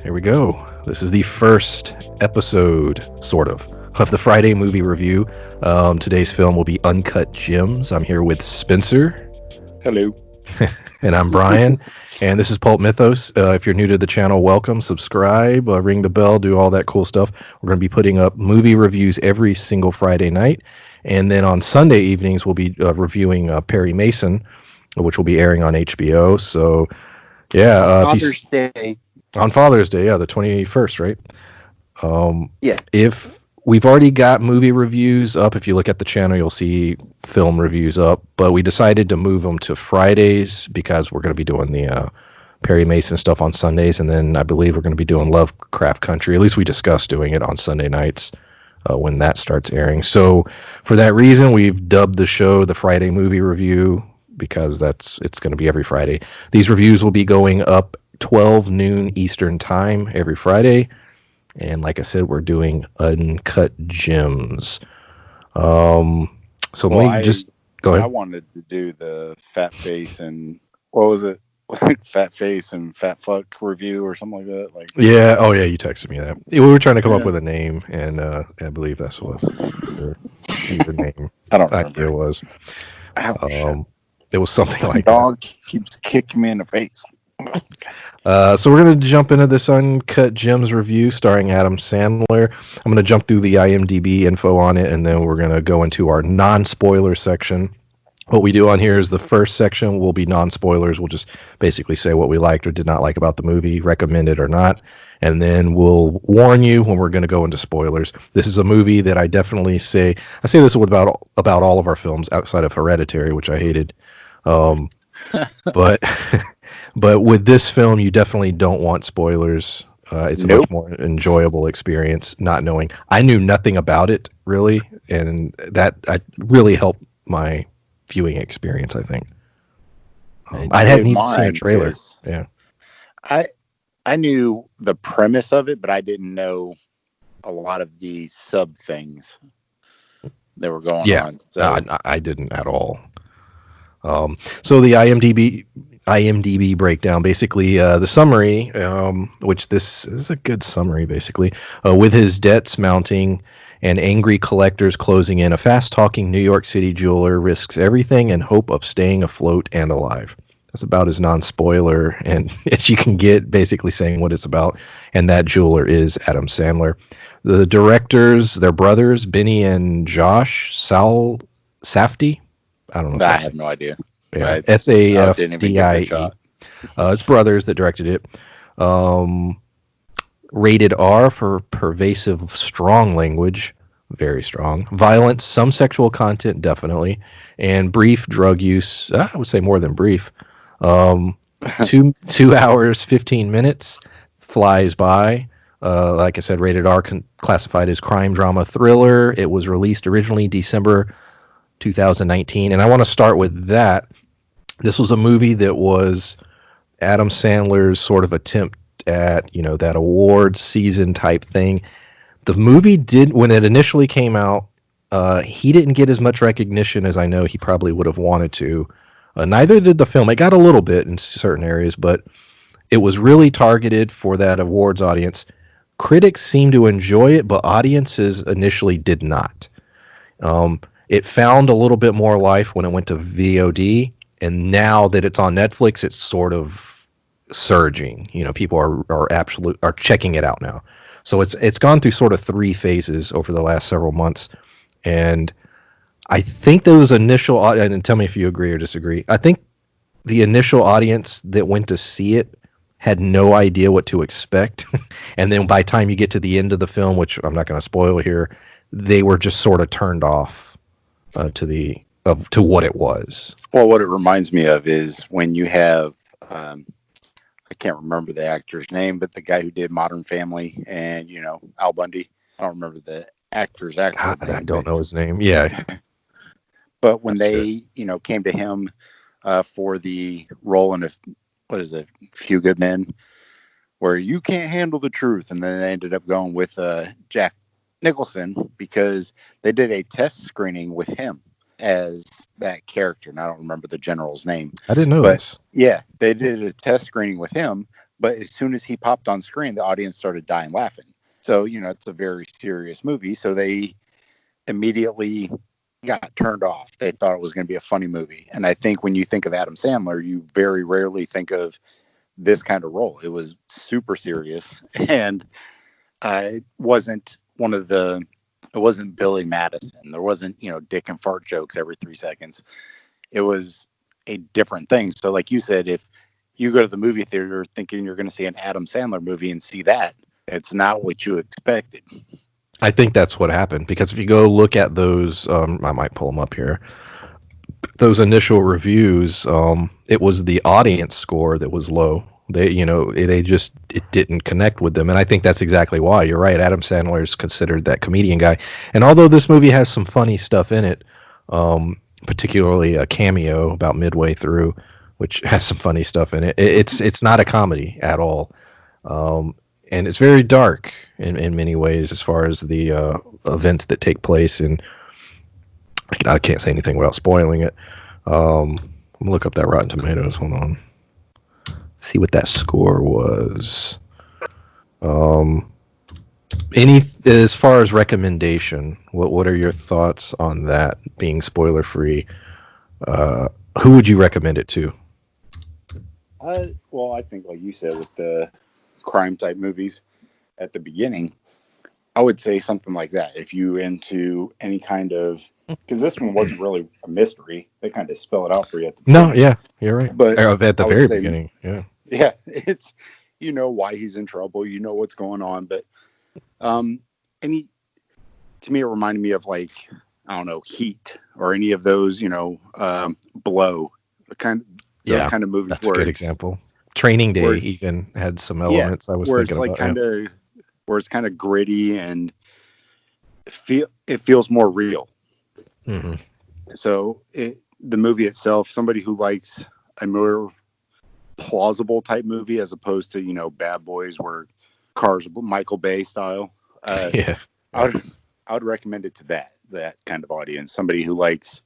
Here we go. This is the first episode, sort of the Friday movie review. Today's film will be Uncut Gems. I'm here with Spencer. Hello. And I'm Brian. And this is PulpMythos. If you're new to the channel, welcome, subscribe, ring the bell, do all that cool stuff. We're going to be putting up movie reviews every single Friday night. And then on Sunday evenings, we'll be reviewing Perry Mason, which will be airing on HBO. So, yeah. On Father's Day. On Father's Day, yeah, the 21st, right? Yeah. If we've already got movie reviews up, if you look at the channel, you'll see film reviews up. But we decided to move them to Fridays because we're going to be doing the Perry Mason stuff on Sundays, and then I believe we're going to be doing Lovecraft Country. At least we discussed doing it on Sunday nights when that starts airing. So for that reason, we've dubbed the show the Friday Movie Review because it's going to be every Friday. These reviews will be going up 12 noon Eastern time every Friday. And like I said, we're doing Uncut Gems. So let me just go ahead. I wanted to do the fat face and what was it? Fat face and fat fuck review or something like that. Like, yeah. Oh, yeah. You texted me that. We were trying to come up with a name, and I believe that's what your name I don't idea remember. was. Ouch. It was something like Dog keeps kicking me in the face. So we're going to jump into this Uncut Gems review starring Adam Sandler. I'm going to jump through the IMDb info on it, and then we're going to go into our non-spoiler section. What we do on here is the first section will be non-spoilers. We'll just basically say what we liked or did not like about the movie, recommend it or not, and then we'll warn you when we're going to go into spoilers. This is a movie that I definitely say this with about all of our films outside of Hereditary, which I hated. But but with this film, you definitely don't want spoilers. It's a much more enjoyable experience not knowing. I knew nothing about it really, and that really helped my viewing experience, I think. I hadn't even seen a trailer. Yeah, I knew the premise of it, but I didn't know a lot of the sub things that were going on. So I didn't at all. So the IMDb breakdown, basically the summary, which this is a good summary, basically, with his debts mounting and angry collectors closing in, a fast-talking New York City jeweler risks everything in hope of staying afloat and alive. That's about as non-spoiler and as you can get, basically saying what it's about. And that jeweler is Adam Sandler. The directors, their brothers, Benny and Josh Safdie. I don't know. I have no idea. Yeah, Safdie. It's brothers that directed it. Rated R for pervasive, strong language, very strong. Violence, some sexual content, definitely, and brief drug use. I would say more than brief. 2 hours 15 minutes flies by. Like I said, rated R, classified as crime drama thriller. It was released originally December 2019, and I want to start with that. This was a movie that was Adam Sandler's sort of attempt at, that awards season type thing. The movie did, when it initially came out, he didn't get as much recognition as I know he probably would have wanted to. Neither did the film. It got a little bit in certain areas, but it was really targeted for that awards audience. Critics seemed to enjoy it, but audiences initially did not. It found a little bit more life when it went to VOD, and now that it's on Netflix, it's sort of surging. People are checking it out now. So it's gone through sort of 3 phases over the last several months, and I think those initial, and tell me if you agree or disagree, I think the initial audience that went to see it had no idea what to expect. And then by the time you get to the end of the film, which I'm not going to spoil here, they were just sort of turned off to what it was. Well, what it reminds me of is when you have, I can't remember the actor's name, but the guy who did Modern Family and, Al Bundy. I don't remember the actor's actual name. I don't know his name. Yeah. But when they, came to him for the role in Few Good Men, where you can't handle the truth, and then they ended up going with Jack Nicholson because they did a test screening with him as that character, and I don't remember the general's name. I didn't know this. Yeah, they did a test screening with him, But as soon as he popped on screen, the audience started dying laughing. So, it's a very serious movie. So they immediately got turned off. They thought it was going to be a funny movie. And I think when you think of Adam Sandler, you very rarely think of this kind of role. It was super serious. And it wasn't it wasn't Billy Madison. There wasn't, dick and fart jokes every 3 seconds. It was a different thing. So, like you said, if you go to the movie theater thinking you're going to see an Adam Sandler movie and see that, it's not what you expected. I think that's what happened because if you go look at those, I might pull them up here. Those initial reviews, it was the audience score that was low. They just it didn't connect with them, and I think that's exactly why. You're right. Adam Sandler is considered that comedian guy, and although this movie has some funny stuff in it, particularly a cameo about midway through, which has some funny stuff in it. It's not a comedy at all, and it's very dark in many ways as far as the events that take place. And I can't say anything without spoiling it. Let me look up that Rotten Tomatoes. Hold on. See what that score was. Any as far as recommendation, what are your thoughts on that being spoiler free? Who would you recommend it to? Well, I think, like you said, with the crime type movies at the beginning, I would say something like that. If you into any kind of, because this one wasn't really a mystery, they kind of spell it out for you at the No, beginning. yeah, you're right. But At the I would very say, beginning, yeah. yeah, it's why he's in trouble, what's going on. But any to me, it reminded me of, like, I don't know, Heat or any of those, Blow, those Yeah, kind of movies that's a good example. Training where Day it's even had some yeah, elements I was where it's thinking like about. Yeah. where it's kind of gritty and it feels more real. Hmm. So the movie itself, somebody who likes a more plausible type movie as opposed to Bad Boys where cars Michael Bay style, Yeah. I would I would recommend it to that kind of audience. Somebody who likes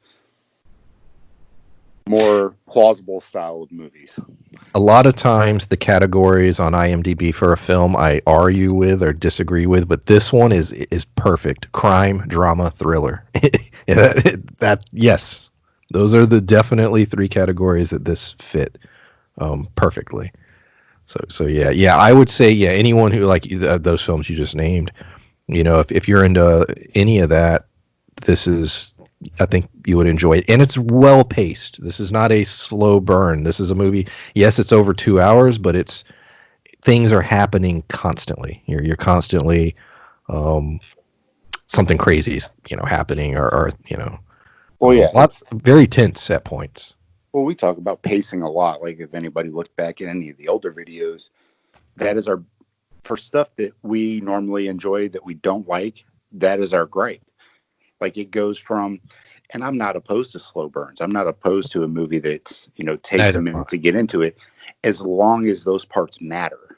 more plausible style of movies. A lot of times the categories on IMDb for a film I argue with or disagree with, but this one is perfect. Crime, drama, thriller. Yeah, that yes. Those are the definitely three categories that this fit perfectly. So yeah, I would say yeah, anyone who like those films you just named, if you're into any of that, this is I think you would enjoy it. And it's well paced. This is not a slow burn. This is a movie. Yes, it's over 2 hours, but it's things are happening constantly. You're constantly something crazy is happening or Well, yeah, lots very tense at points. well, we talk about pacing a lot. Like, if anybody looked back at any of the older videos, that is our for stuff that we normally enjoy that we don't like. That is our gripe. Like, it goes from, and I'm not opposed to slow burns. I'm not opposed to a movie that's takes a Neither am I. minute to get into it, as long as those parts matter.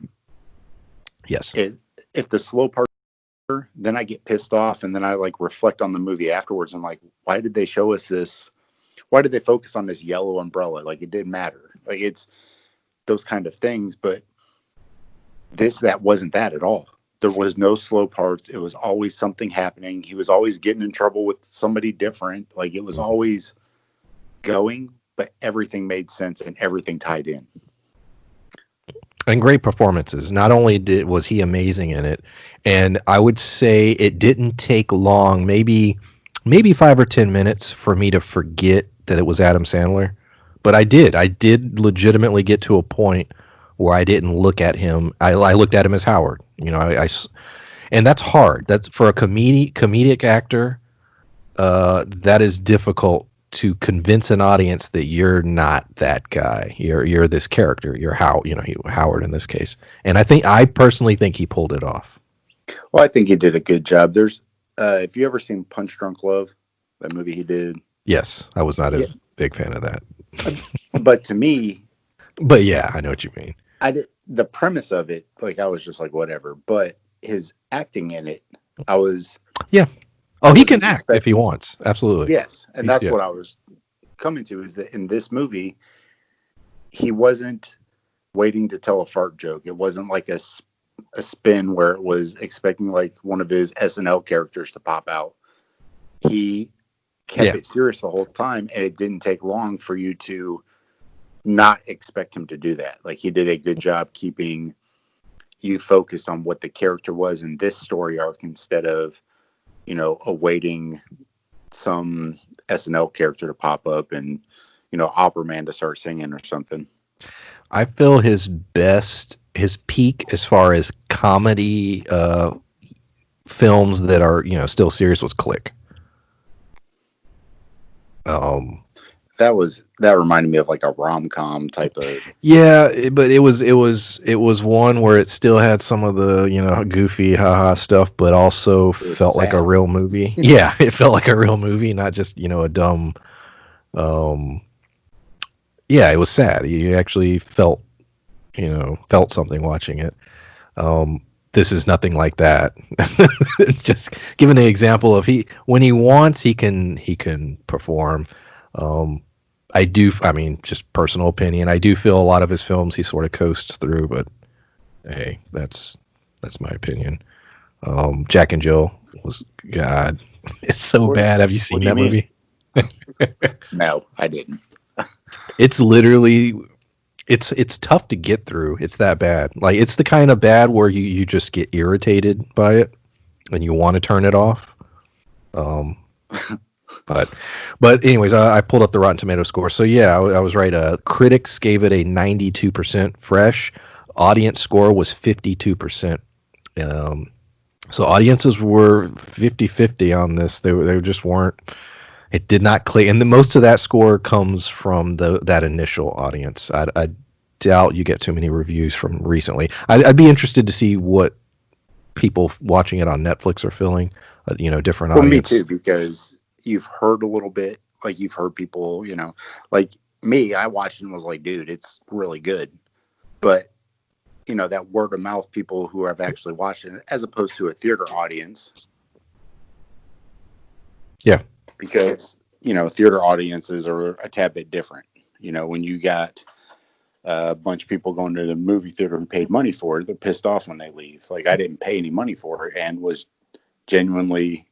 Yes. It If the slow part, then I get pissed off, and then I like reflect on the movie afterwards and like, why did they show us this? Why did they focus on this yellow umbrella? Like, it didn't matter. Like, it's those kind of things. But that wasn't that at all. There was no slow parts. It was always something happening. He was always getting in trouble with somebody different. Like, it was always going, but everything made sense and everything tied in. And great performances. Not only was he amazing in it, and I would say it didn't take long, maybe 5 or 10 minutes for me to forget that it was Adam Sandler. But I did. I did legitimately get to a point where I didn't look at him. I looked at him as Howard. And that's hard. That's for a comedic actor. That is difficult to convince an audience that you're not that guy. You're this character. You're Howard in this case. And I personally think he pulled it off. Well, I think he did a good job. There's, if you ever seen Punch Drunk Love, that movie he did. Yes, I was not Yeah, a big fan of that. but to me, But yeah, I know what you mean. the premise of it, like, I was just like, whatever. But his acting in it, I was Yeah. I Oh, he can wasn't act if he expecting. wants. Absolutely. Yes, and that's Yeah. what I was coming to, is that in this movie, he wasn't. waiting to tell a fart joke. It wasn't like a spin where it was expecting like one of his SNL characters to pop out. He kept Yeah. it serious the whole time, and it didn't take long for you to not expect him to do that. Like, he did a good job keeping you focused on what the character was in this story arc instead of, awaiting some SNL character to pop up and, Opera Man to start singing or something. I feel his peak as far as comedy films that are still serious was Click. That reminded me of like a rom-com type of. Yeah, but it was one where it still had some of the goofy haha stuff, but also It was felt like a sad. real movie. Yeah, it felt like a real movie, not just a dumb. Um, yeah, it was sad. You actually felt something watching it. This is nothing like that. Just giving the example of when he wants he can perform. Um, I mean, just personal opinion. I do feel a lot of his films he sort of coasts through, but hey, that's my opinion. Jack and Jill was God. It's so What, bad. Have you what seen do you that mean? movie? No, I didn't. It's literally it's tough to get through. It's that bad. Like it's the kind of bad where you just get irritated by it and you want to turn it off. Um, but anyways, I pulled up the Rotten Tomato score. So yeah, I was right. Critics gave it a 92% fresh. Audience score was 52%. Um, so audiences were 50-50 on this. They just weren't. It did not click, and most of that score comes from that initial audience. I doubt you get too many reviews from recently. I'd be interested to see what people watching it on Netflix are feeling. Different Well, me too, audience. because you've heard a little bit, like you've heard people, like me, I watched it and was like, dude, it's really good. But, that word of mouth people who have actually watched it as opposed to a theater audience, Yeah, because, theater audiences are a tad bit different. When you got a bunch of people going to the movie theater who paid money for it, they're pissed off when they leave. Like, I didn't pay any money for it and was genuinely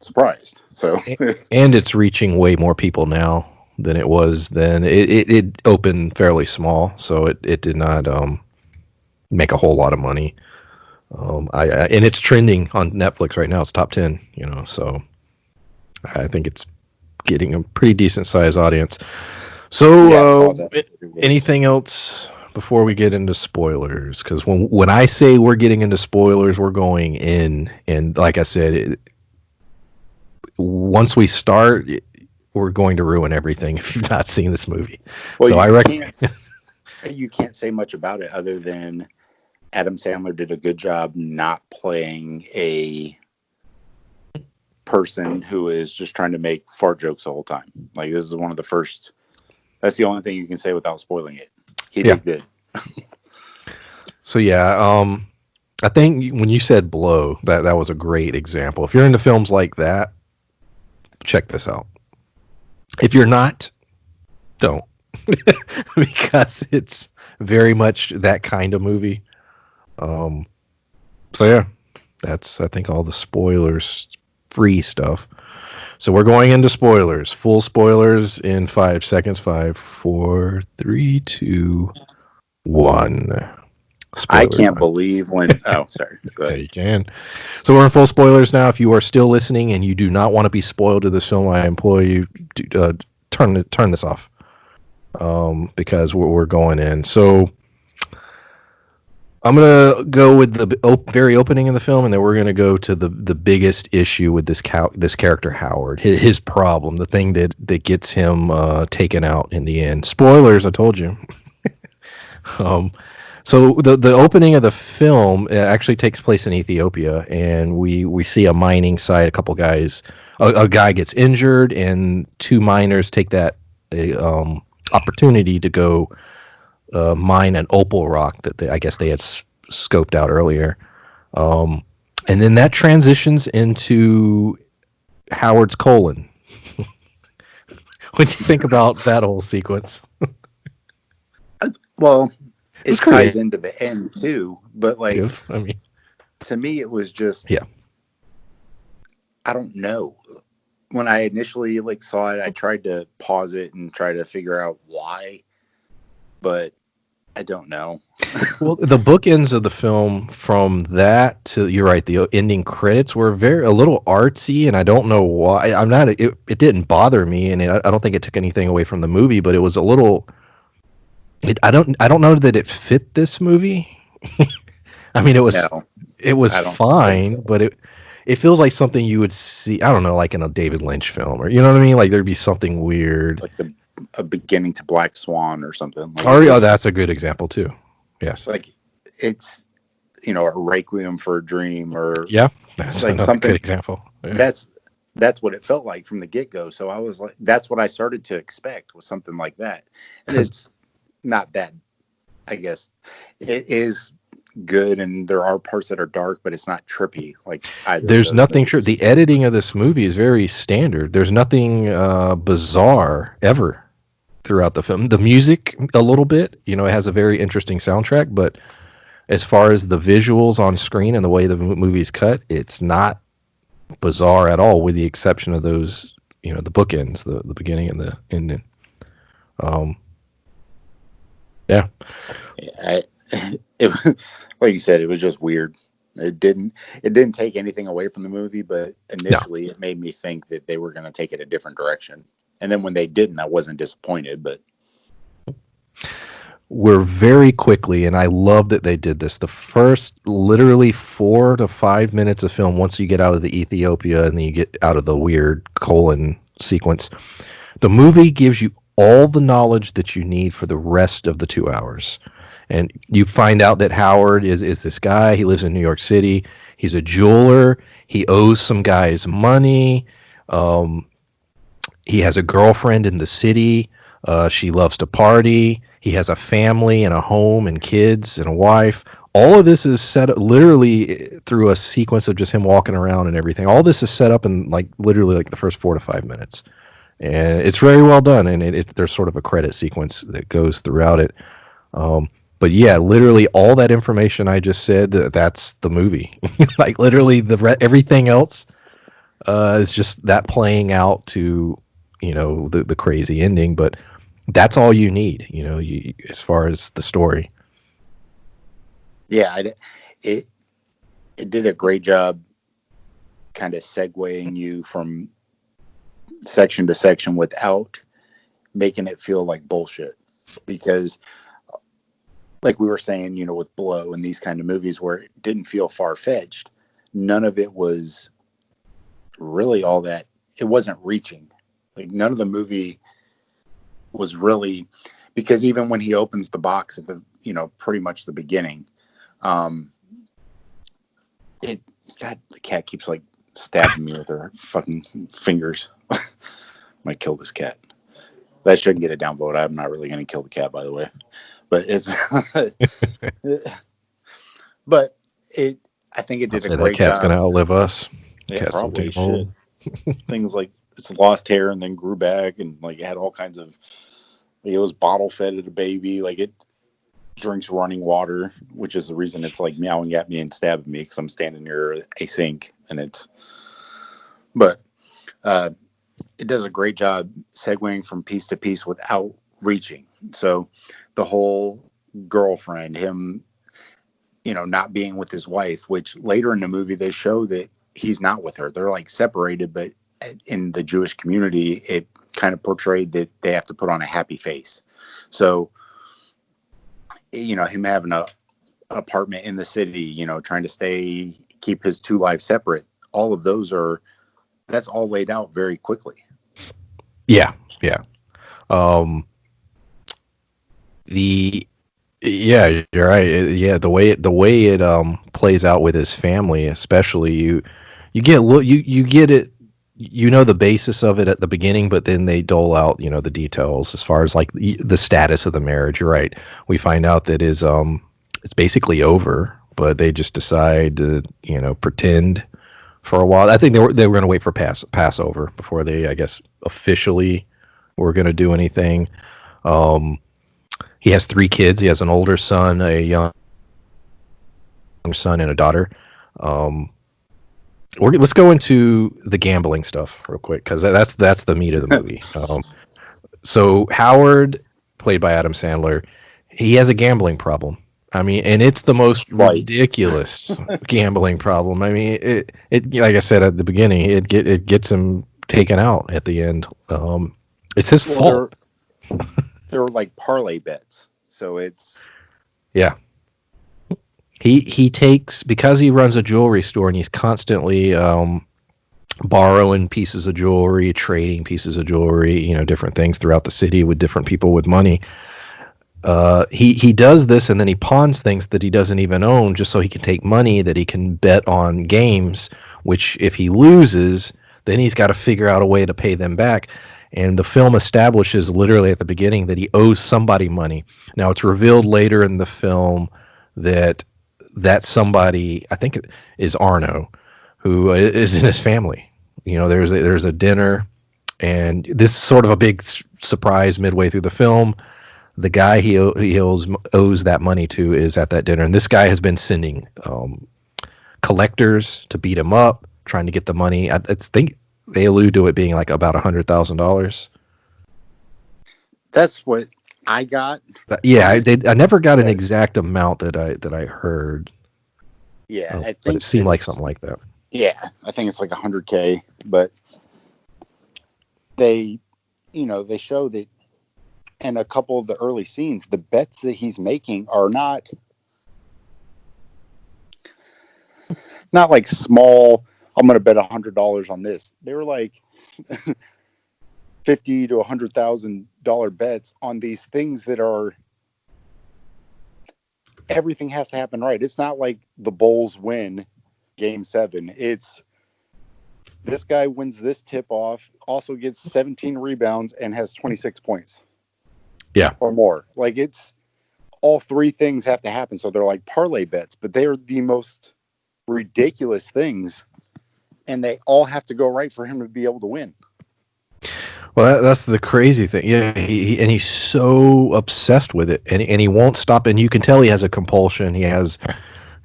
surprised. So, and it's reaching way more people now than it was then. It opened fairly small, so it did not make a whole lot of money. And it's trending on Netflix right now. It's top 10. So I think it's getting a pretty decent sized audience. yeah, I So, saw that. It was. anything else before we get into spoilers? Because when I say we're getting into spoilers, we're going in, and like I said, once we start, we're going to ruin everything if you've not seen this movie. Well, So I you reckon. can't say much about it other than Adam Sandler did a good job not playing a person who is just trying to make fart jokes the whole time. Like, this is one of the first. That's the only thing you can say without spoiling it. He Yeah. did good. So yeah, I think when you said blow, that was a great example. If you're into films like that, check this out. If you're not, don't. Because it's very much that kind of movie. Um, so yeah, that's I think all the spoilers free stuff. So we're going into spoilers. Full spoilers in 5 seconds. 5, 4, 3, 2, 1. I Spoiler can't time. believe when. Oh, sorry. Go Yeah, ahead. you can. So we're in full spoilers now. If you are still listening and you do not want to be spoiled to this film, I implore you to turn this off. Because we're going in. So I'm gonna go with the very opening of the film, and then we're gonna go to the biggest issue with this character Howard. His problem, the thing that gets him taken out in the end. Spoilers, I told you. um, so the opening of the film actually takes place in Ethiopia, and we see a mining site. A couple guys, a guy gets injured, and two miners take that opportunity to go mine an opal rock that I guess they had scoped out earlier. Um, and then that transitions into Howard's colon. What do you think about that whole sequence? Well, It was it ties creative. into the end too. But like I mean, to me, it was just yeah. I don't know. When I initially like saw it, I tried to pause it and try to figure out why, but I don't know. Well, the bookends of the film from that to you're right, the ending credits were very a little artsy, and I don't know why. I'm not. It didn't bother me, and I don't think it took anything away from the movie, but it was a little. I don't know that it fit this movie. I mean, No, it was I don't think fine, so. but it feels like something you would see. I don't know, like in a David Lynch film, or you know what I mean. Like there'd be something weird. Like the a beginning to Black Swan or something. Like it Or oh, just that's a good example too. Yes. like it's a Requiem for a Dream or Yeah, that's like another good something example. Yeah. that's that's what it felt like from the get-go. So I was like that's what I started to expect was something like that. And Because it's not that I guess it is good and there are parts that are dark, but it's not trippy like either of there's those nothing sure movies. the editing of this movie is very standard. There's nothing bizarre ever throughout the film. The music a little bit, you know, it has a very interesting soundtrack, but as far as the visuals on screen and the way the movie's cut, it's not bizarre at all, with the exception of those, you know, the bookends, the beginning and the ending. Um, yeah, I, it like you said, it was just weird. It didn't take anything away from the movie, but no, initially it made me think that they were going to take it a different direction. And then when they didn't, I wasn't disappointed. But we're very quickly, and I love that they did this. The first literally 4 to 5 minutes of film, once you get out of the Ethiopia and then you get out of the weird colon sequence, the movie gives you all the knowledge that you need for the rest of the 2 hours. And you find out that Howard is this guy. He lives in New York City. He's a jeweler. He owes some guys money. Um, he has a girlfriend in the city. She loves to party. He has a family and a home and kids and a wife. All of this is set up literally through a sequence of just him walking around and everything. All this is set up in like literally like the first 4 to 5 minutes, and it's very well done. And there's sort of a credit sequence that goes throughout it. Um, but yeah, literally all that information I just said, that's the movie. Like literally everything else is just that playing out to, you know, the crazy ending. But that's all you need, you know, as far as the story. yeah, it it did a great job kind of segueing you from section to section without making it feel like bullshit. Because like we were saying, with Blow and these kind of movies where it didn't feel far fetched, none of it was really all that. It wasn't reaching. Like none of the movie was really because even when he opens the box at the pretty much the beginning, um, it God the cat keeps like stabbing me with her fucking fingers. Might kill this cat. That shouldn't get a downvote. I'm not really going to kill the cat, by the way. But it's, but it. I think it I'll did a say that great cat's job. gonna outlive us. Yeah, Cat's so probably damn shit. old. Things like it's lost hair and then grew back, and like it had all kinds of. Like, it was bottle fed at a baby. Like it drinks running water, which is the reason it's like meowing at me and stabbing me because I'm standing near a sink, and it's. But uh, it does a great job segueing from piece to piece without reaching. So the whole girlfriend, him, not being with his wife, which later in the movie they show that he's not with her. They're like separated, but in the Jewish community, it kind of portrayed that they have to put on a happy face. So, him having a apartment in the city, trying to keep his two lives separate. All of that's all laid out very quickly. Yeah, yeah. Um, the Yeah, you're right. Yeah, the way it plays out with his family, especially you get you get it. You know the basis of it at the beginning, but then they dole out, you know, the details as far as like the status of the marriage. You're right. We find out that it's basically over, but they just decide to, you know, pretend for a while. I think they were going to wait for Passover before they, I guess, officially were going to do anything. Um, He has 3 kids. He has an older son, a young son, and a daughter. Um, let's go into the gambling stuff real quick because that's the meat of the movie. So Howard, played by Adam Sandler, he has a gambling problem. I mean, and it's the most Right. ridiculous gambling problem. I mean, it like I said at the beginning, it gets him taken out at the end. It's his Well, fault. they're like parlay bets, so it's Yeah. He takes, because he runs a jewelry store and he's constantly borrowing pieces of jewelry, trading pieces of jewelry, different things throughout the city with different people with money. He does this, and then he pawns things that he doesn't even own just so he can take money that he can bet on games, which if he loses, then he's got to figure out a way to pay them back. And the film establishes literally at the beginning that he owes somebody money. Now it's revealed later in the film that that somebody, I think it is Arno, who is in his family. There's a dinner, and this is sort of a big surprise midway through the film. The guy he owes that money to is at that dinner, and this guy has been sending collectors to beat him up, trying to get the money. I think they allude to it being like about $100,000. that's what I got. Yeah, I never got an exact amount that I heard. Yeah, I think, but it seemed like something like that. Yeah, I think it's like 100K, but they show that in a couple of the early scenes, the bets that he's making are not like small. I'm going to bet $100 on this. They were like $50,000 to $100,000 bets on these things that are, everything has to happen right. It's not like the Bulls win Game 7. It's this guy wins this tip off, also gets 17 rebounds and has 26 points. Yeah. Or more. Like, it's all 3 things have to happen. So they're like parlay bets, but they're the most ridiculous things, and they all have to go right for him to be able to win. Well, that's the crazy thing. Yeah, and he's so obsessed with it, and he won't stop. And you can tell he has a compulsion. He has,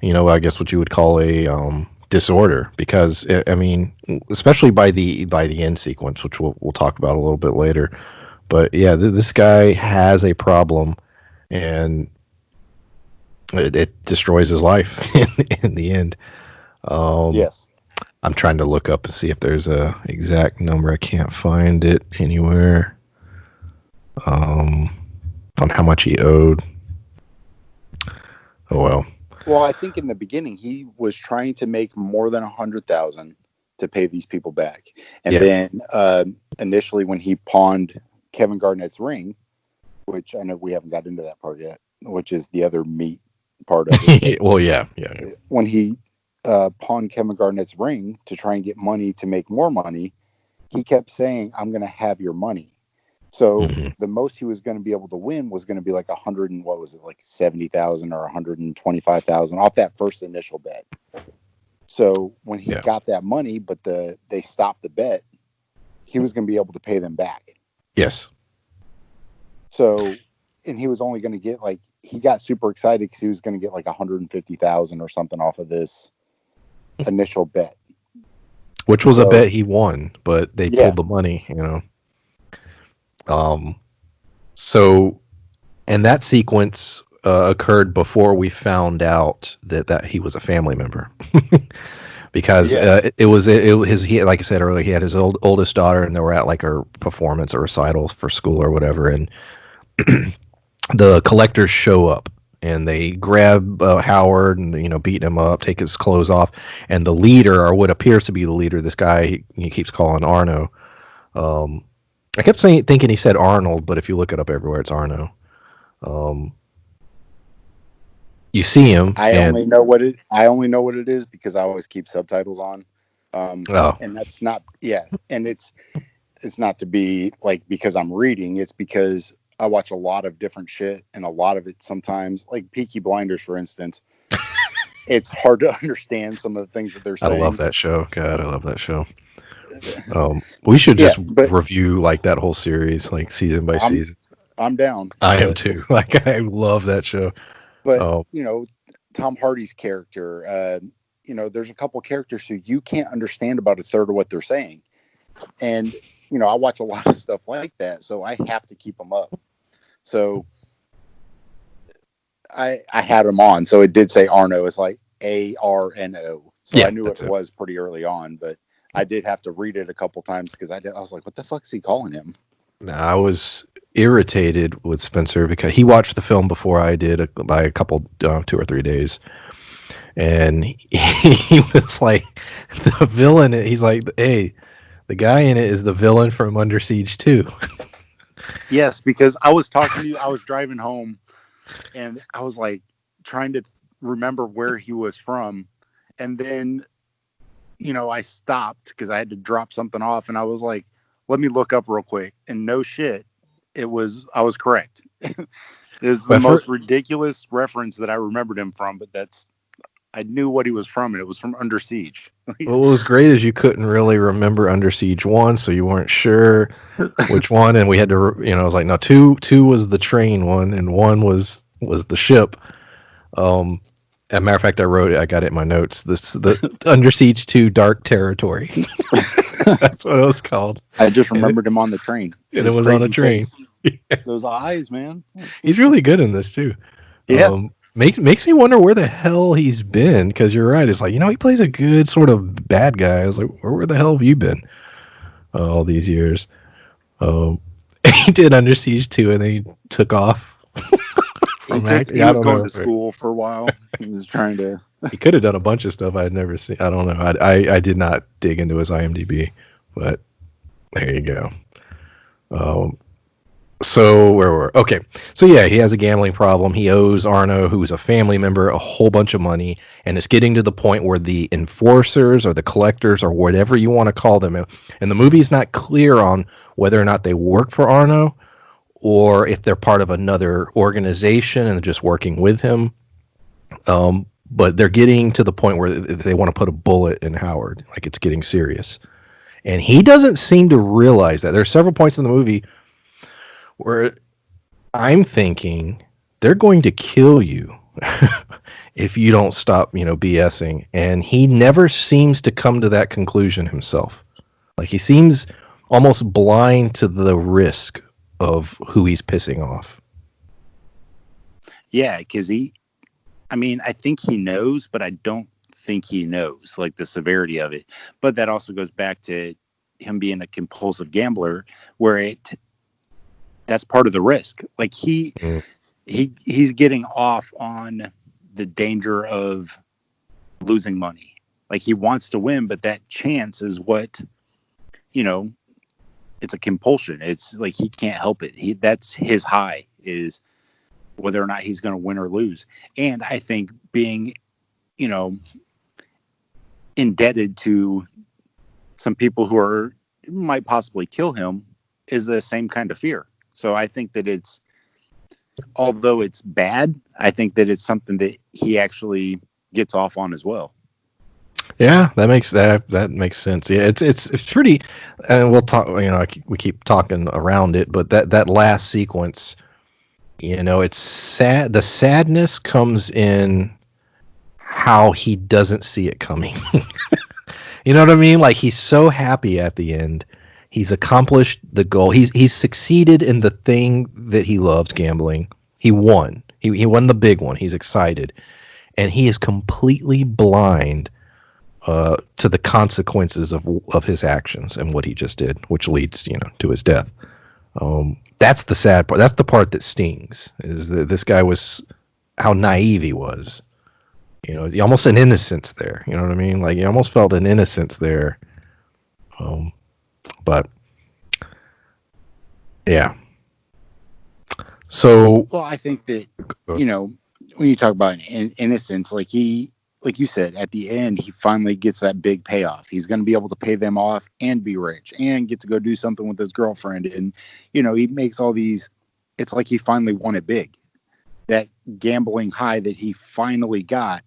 I guess what you would call a disorder, because I mean, especially by the end sequence, which we'll talk about a little bit later. But yeah, this guy has a problem, and it destroys his life in the end. Yes. I'm trying to look up and see if there's a exact number. I can't find it anywhere. On how much he owed. Oh well. Well, I think in the beginning he was trying to make more than 100,000 to pay these people back, and then initially when he pawned Kevin Garnett's ring, which I know we haven't got into that part yet, which is the other meat part of it. Well, yeah. When he pawned Kevin Garnett's ring to try and get money to make more money, he kept saying, "I'm going to have your money." So the most he was going to be able to win was going to be like 100 and what was it, like 70,000 or 125,000 off that first initial bet. So when he got that money, but they stopped the bet, he was going to be able to pay them back. Yes. So, and he was only going to get he got super excited because he was going to get like 150,000 or something off of this initial bet, which was a bet he won, but they pulled the money, So, and that sequence occurred before we found out that he was a family member, because it was he, like I said earlier, he had his oldest daughter, and they were at like a performance or recital for school or whatever, and the collectors show up. And they grab Howard and beat him up, take his clothes off, and the leader, or what appears to be the leader, this guy he keeps calling Arno. I kept thinking he said Arnold, but if you look it up everywhere, it's Arno. You see him. I only know what it is because I always keep subtitles on. And that's not and it's not to be like because I'm reading. It's because I watch a lot of different shit, and a lot of it sometimes, like Peaky Blinders, for instance, it's hard to understand some of the things that they're saying. I love that show. God, I love that show. We should just review like that whole series, like season by season. I'm down. I am too. Like I love that show. But Oh, Tom Hardy's character, there's a couple characters who you can't understand about a third of what they're saying, and I watch a lot of stuff like that, so I have to keep them up. So I had them on, so it did say Arno. It's like Arno, so I yeah, knew what that's it it. was pretty early on, but I did have to read it a couple times because I was like, what the fuck's he calling him? I was irritated with Spencer because he watched the film before I did by a couple, 2 or 3 days, and he was like, the villain. He's like, hey, the guy in it is the villain from Under Siege 2. Yes, because I was talking to you, I was driving home, and I was like trying to remember where he was from, and then I stopped because I had to drop something off, and I was like, let me look up real quick, and no shit, I was correct. It's the But for most ridiculous reference that I remembered him from, but I knew what he was from, and it was from Under Siege. what was great is you couldn't really remember Under Siege 1, so you weren't sure which one, and we had to, I was like, no, two was the train one, and one was the ship. As a matter of fact, I got it in my notes. The Under Siege 2 Dark Territory. That's what it was called. I just And it, remembered him on the train. and it His was on a crazy train. face, those eyes, man. He's really good in this too. Yeah, Makes me wonder where the hell he's been, because you're right. It's like, he plays a good sort of bad guy. I was like, where the hell have you been all these years? Um, he did Under Siege 2, and then he took off from acting. he I was don't going know to if it, school for a while. He was trying to. he could have done a bunch of stuff I had never seen. I don't know. I did not dig into his IMDb, but there you go. Um, so where were okay? So yeah, he has a gambling problem. He owes Arno, who's a family member, a whole bunch of money, and it's getting to the point where the enforcers or the collectors or whatever you want to call them, and the movie's not clear on whether or not they work for Arno or if they're part of another organization and just working with him. But they're getting to the point where they want to put a bullet in Howard, like it's getting serious, and he doesn't seem to realize that. There are several points in the movie where I'm thinking they're going to kill you if you don't stop, BSing. And he never seems to come to that conclusion himself. Like he seems almost blind to the risk of who he's pissing off. Yeah, because I think he knows, but I don't think he knows like the severity of it. But that also goes back to him being a compulsive gambler, where that's part of the risk. Like Mm. he's getting off on the danger of losing money. Like he wants to win, but that chance is what, you know, it's a compulsion. It's like he can't help it. That's his high, is whether or not he's going to win or lose. And I think being, you know, indebted to some people who might possibly kill him is the same kind of fear. So I think that although it's bad, I think that it's something that he actually gets off on as well. Yeah, that makes sense. Yeah, it's pretty, and we'll talk. We keep talking around it, but that last sequence, it's sad. The sadness comes in how he doesn't see it coming. You know what I mean? Like he's so happy at the end. He's accomplished the goal. He's succeeded in the thing that he loves, gambling. He won. He won the big one. He's excited, and he is completely blind to the consequences of his actions and what he just did, which leads to his death. That's the sad part. That's the part that stings. Is that this guy was how naive he was. Almost an innocence there. You know what I mean? Like you almost felt an innocence there. But yeah. So Well, I think that, when you talk about innocence, like like you said, at the end, he finally gets that big payoff. He's going to be able to pay them off and be rich and get to go do something with his girlfriend. And, he makes all these, it's like he finally won it big. That gambling high that he finally got.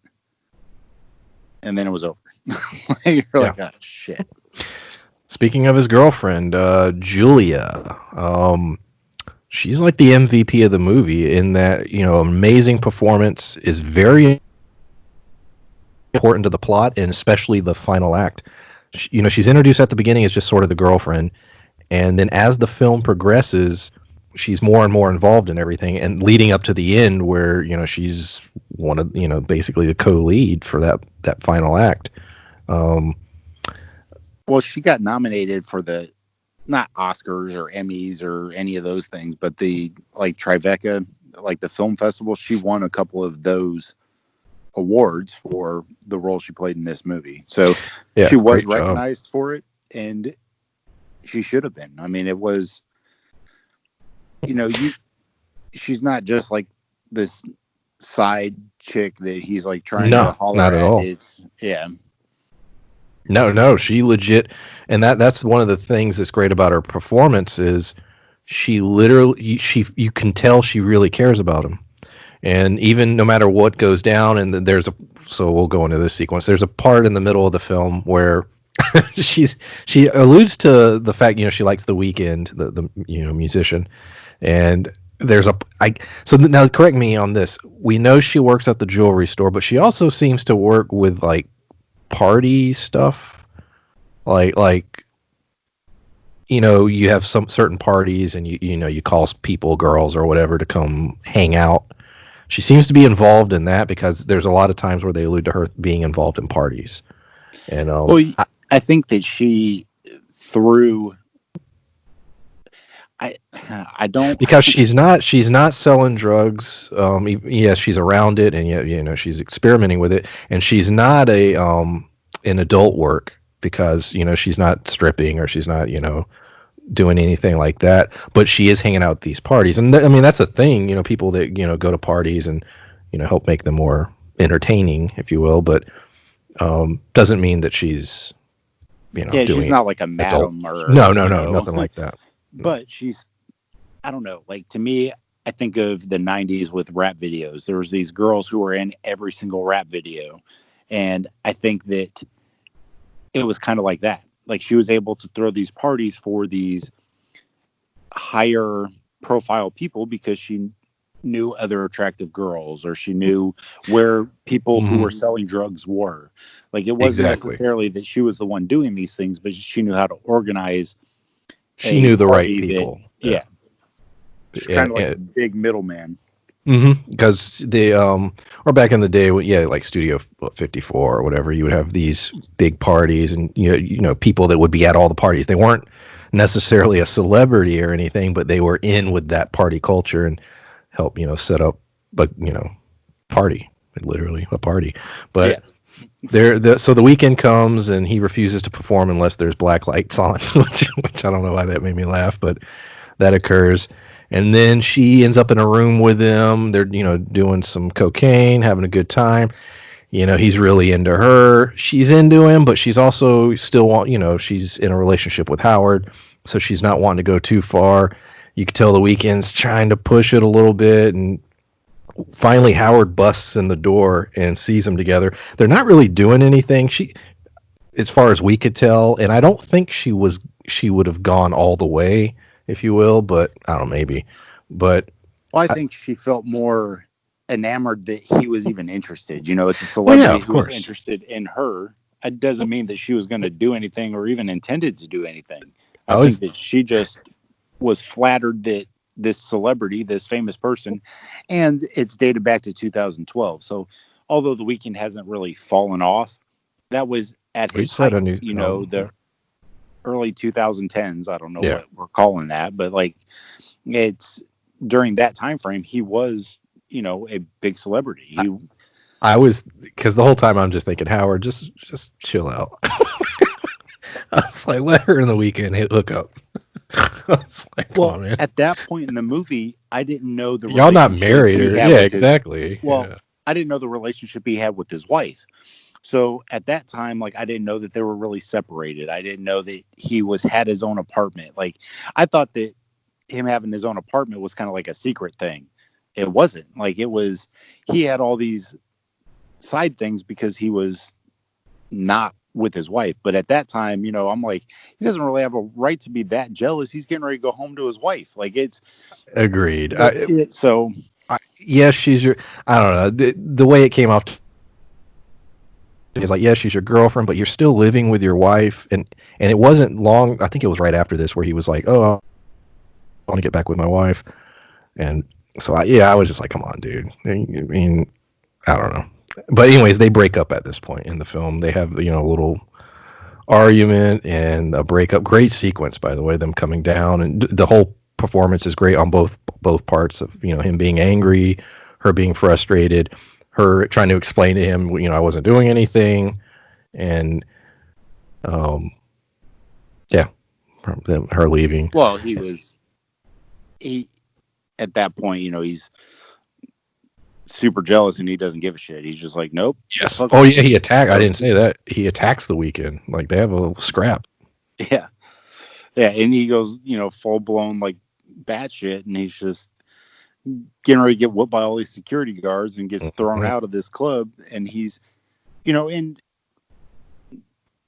And then it was over. You're like, oh, shit. Speaking of his girlfriend, Julia, She's like the MVP of the movie in that, amazing performance, is very important to the plot and especially the final act. She's introduced at the beginning as just sort of the girlfriend, and then as the film progresses, she's more and more involved in everything, and leading up to the end where, she's one of, basically the co-lead for that final act. Um, Well, she got nominated for the not Oscars or Emmys or any of those things, but the like Tribeca, like the film festival, she won a couple of those awards for the role she played in this movie. So yeah, she was great job. recognized for it, and she should have been. I mean, it was, you she's not just like this side chick that he's like trying to No, holler not at at. all. It's yeah. No, she legit, and that's one of the things that's great about her performance is she literally you can tell she really cares about him. And even no matter what goes down, and then so we'll go into this sequence. There's a part in the middle of the film where she alludes to the fact, she likes The Weeknd, the musician, and there's a I so now correct me on this. We know she works at the jewelry store, but she also seems to work with like party stuff, like you have some certain parties, and you call people, girls or whatever, to come hang out. She seems to be involved in that because there's a lot of times where they allude to her being involved in parties. And Well, I think that she threw. I don't. because she's not selling drugs. Yes, she's around it, and yet she's experimenting with it, and she's not an adult work because she's not stripping or she's not doing anything like that. But she is hanging out at these parties, and I mean that's a thing. People that go to parties and help make them more entertaining, if you will. But doesn't mean that she's Yeah, she's doing not like a adult. madam or No, nothing like that. but she's. I don't know. Like to me, I think of the '90s with rap videos. There was these girls who were in every single rap video, and I think that it was kind of like that. Like she was able to throw these parties for these higher profile people because she knew other attractive girls or she knew where people who were selling drugs were. Like it wasn't Exactly. necessarily that she was the one doing these things, but she knew how to organize She a knew the right party that, people. yeah, she's kind And, of like a big middleman. because or back in the day, yeah, like Studio 54 or whatever, you would have these big parties, and people that would be at all the parties. They weren't necessarily a celebrity or anything, but they were in with that party culture and help set up, but party, literally a party. Yeah. But so the weekend comes and he refuses to perform unless there's black lights on, which I don't know why that made me laugh, but that occurs. And then she ends up in a room with him. They're, doing some cocaine, having a good time. He's really into her. She's into him, but she's also still she's in a relationship with Howard, so she's not wanting to go too far. You can tell the weekend's trying to push it a little bit, and finally Howard busts in the door and sees them together. They're not really doing anything. As far as we could tell, and I don't think she would have gone all the way, if you will, but I don't know, maybe. But Well, I think she felt more enamored that he was even interested. It's a well, yeah, celebrity of who was course. interested in her. It doesn't mean that she was going to do anything or even intended to do anything. I I think was that she just was flattered that this celebrity, this famous person, and it's dated back to 2012. So, although The Weeknd hasn't really fallen off, that was at we his said a height. new The early 2010s. I don't know yeah. what we're calling that, but like it's during that time frame, he was, a big celebrity. I was, because the whole time I'm just thinking, Howard, just chill out. I was like, let her in the weekend hook up. I was like, come Well, on, man. at that point in the movie, I didn't know the Y'all not relationship married he or had yeah, with his. exactly. Well, Yeah. I didn't know the relationship he had with his wife. So at that time, like I didn't know that they were really separated. I didn't know that he had his own apartment. Like I thought that him having his own apartment was kind of like a secret thing. It wasn't. Like it was. He had all these side things because he was not with his wife. But at that time, I'm like, he doesn't really have a right to be that jealous. He's getting ready to go home to his wife. Like it's, Agreed. but it, so Yes, she's your. I don't know the way it came off. Is like, yes, she's your girlfriend, but you're still living with your wife, and it wasn't long. I think it was right after this where he was like, "Oh, I want to get back with my wife," and so I was just like, "Come on, dude." I mean, I don't know. But anyways, they break up at this point in the film. They have a little argument and a breakup. Great sequence, by the way, them coming down, and the whole performance is great on both parts of him being angry, her being frustrated, her trying to explain to him I wasn't doing anything, and um yeah, her leaving. well, he at that point, he's super jealous and he doesn't give a shit. He's just like, nope, Yes. fuck Oh you. yeah, he attacked. I So didn't say that. He attacks the weekend. Like they have a little scrap. yeah, yeah, and he goes, full blown like batshit, and he's just getting ready to get whooped by all these security guards and gets thrown Mhm. out of this club, and he's, and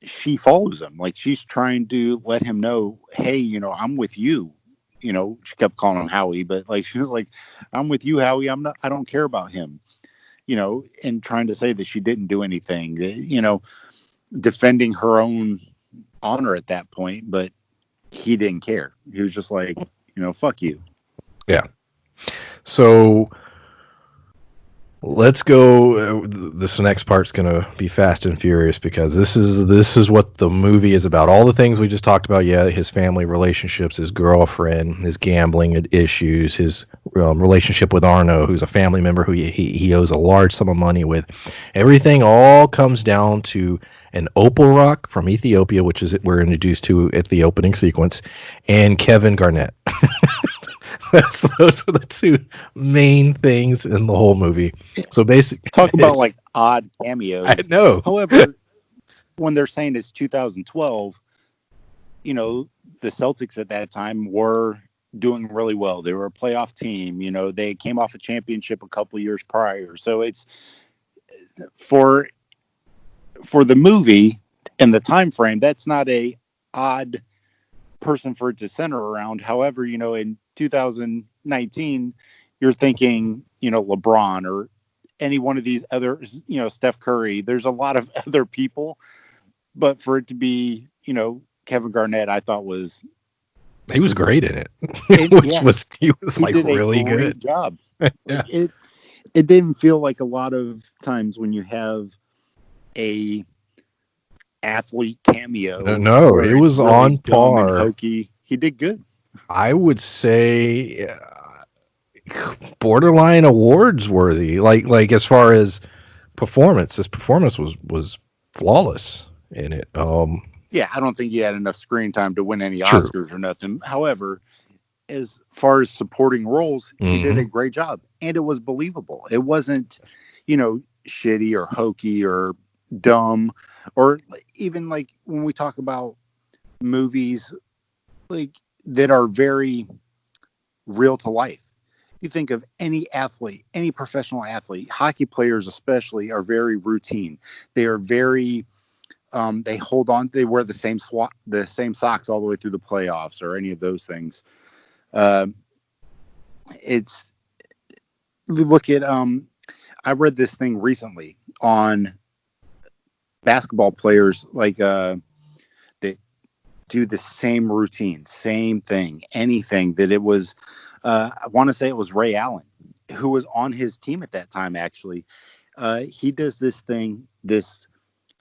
she follows him. Like she's trying to let him know, hey, I'm with you. She kept calling him Howie, but like she was like, I'm with you, Howie. I don't care about him. And trying to say that she didn't do anything, defending her own honor at that point, but he didn't care. He was just like, fuck you. Yeah. So let's go. This next part's gonna be fast and furious because this is what the movie is about. All the things we just talked about. Yeah, his family relationships, his girlfriend, his gambling issues, his relationship with Arno, who's a family member who he owes a large sum of money with. Everything all comes down to an opal rock from Ethiopia, which is we're introduced to at the opening sequence, and Kevin Garnett. Those are the two main things in the whole movie. So basically, Talk about it's like odd I cameos. know. However, when they're saying it's 2012, the Celtics at that time were doing really well. They were a playoff team. They came off a championship a couple years prior. So it's for the movie and the time frame. That's not a odd person for it to center around. However, in 2019, you're thinking, LeBron or any one of these other, Steph Curry. There's a lot of other people, but for it to be, Kevin Garnett, I thought was, He was great in it, and which yes, was he was he like did a really great good. job. Yeah. Like it didn't feel like a lot of times when you have a athlete No, cameo no, where it it's was really on dumb and par. hokey. He did good. I would say borderline awards worthy. Like as far as performance, this performance was flawless in it. Yeah, I don't think he had enough screen time to win any True. Oscars or nothing. However, as far as supporting roles, he did a Hmm. great job and it was believable. It wasn't, shitty or hokey or dumb or even like when we talk about movies like that are very real to life. You think of any athlete, any professional athlete, hockey players especially are very routine. They are very they hold on. They wear the same socks all the way through the playoffs, or any of those things. Uh, it's look at. I read this thing recently on basketball players that do the same routine, same thing, anything that it was. I want to say it was Ray Allen who was on his team at that time. Actually, he does this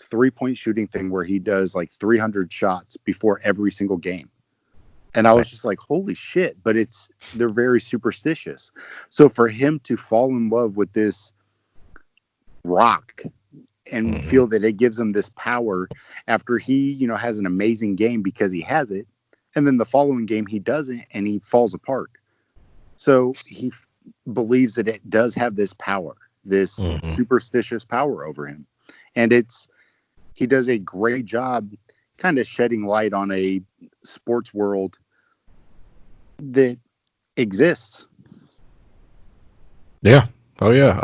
3-point shooting thing where he does like 300 shots before every single game. And I was just like, holy shit. But they're very superstitious. So for him to fall in love with this rock and Hmm. feel that it gives him this power after he, has an amazing game because he has it. And then the following game he doesn't and he falls apart. So he believes that it does have this power, this Hmm. superstitious power over him. And he does a great job kind of shedding light on a sports world that exists. Yeah. Oh yeah.